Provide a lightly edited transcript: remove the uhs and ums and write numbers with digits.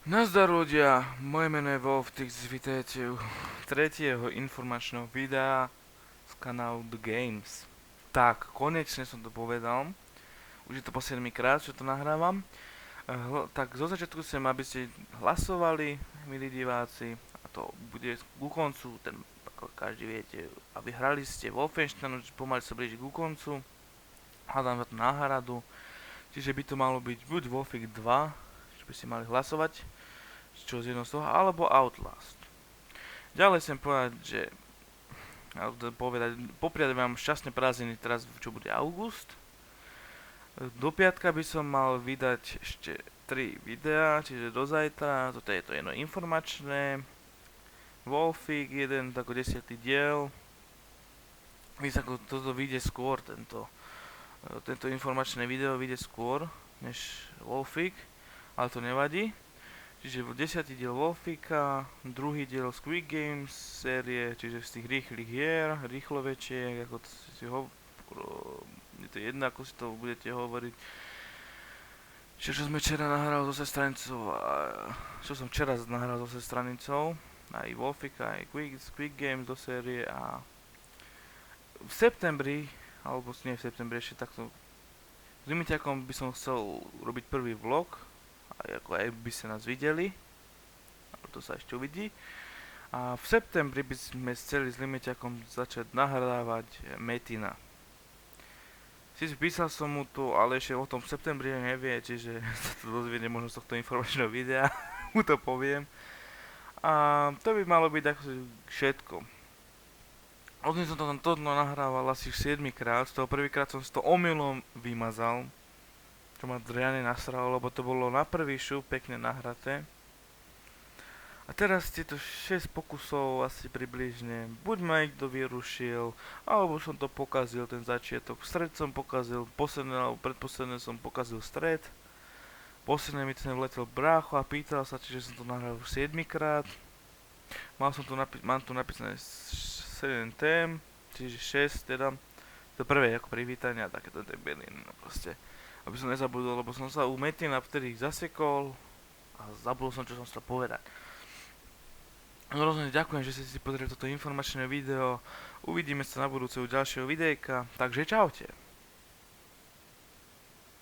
Nazdar ľudia, moje meno je Wolftix, vítajte u tretieho informačného videa z kanálu The Games. Tak, konečne som to povedal, už je to po 7 krát, čo to nahrávam. Tak zo začiatku chcem, aby ste hlasovali, milí diváci, a to bude ku koncu, ako každý viete, aby hrali ste Wolfensteinu, pomaly sa blíži ku koncu, hľadám za to náhradu, čiže by to malo byť buď Wolfik 2, čo by ste mali hlasovať, čo z jedného z toho, alebo Outlast. Ďalej chcem povedať, že popriať vám šťastné prázdniny teraz, čo bude august. Do piatka by som mal vydať ešte 3 videá, čiže do zajtra, toto je to jedno informačné, Wolfik, jeden tako 10. diel. Ako toto vyjde skôr, tento informačné video vyjde skôr než Wolfik, ale to nevadí. Čiže 10. diel Wolfika, druhý diel Squid Games série, čiže z tých rýchlych hier, rýchlovečiek, ako je to jedno, ako si to budete hovoriť. Čo sme včera nahrali so sestranicou, čo som včera nahral so sestranicou, aj Wolfika, aj Squid Games do série a v septembri, alebo nie v septembri, ešte takto s Limitiakom by som chcel robiť prvý vlog, ako aj by ste nás videli, ale to sa ešte uvidí. A v septembri by sme chceli s Limitiakom začať nahrávať Metina. Písal som mu to, ale ešte o tom v septembri nevie, čiže sa to dozviede možno z tohto informačného videa, mu to poviem. A to by malo byť ako všetko. Odnes som to nahrával asi 7 krát, z toho prvýkrát som si to omylom vymazal, čo ma riadne nasralo, lebo to bolo na prvý šup pekne nahraté. A teraz tieto 6 pokusov asi približne, buď ma niekto vyrušil, alebo som to pokazil, ten začiatok. Stred som pokazil, posledné alebo predposledné som pokazil stred. Posledné mi ten vletel brácho a pýtal sa, čiže som to nahral 7 krát. Mám tu napísané 7 tém, čiže 6 teda. To prvé ako privítanie a takéto debeliny, no proste. Aby som nezabudol, lebo som sa u Metina vtedy zasekol a zabudol som, čo som chcel povedať. No rozhodne ďakujem, že ste si pozreli toto informačné video. Uvidíme sa na budúce u ďalšieho videjka, takže čaute.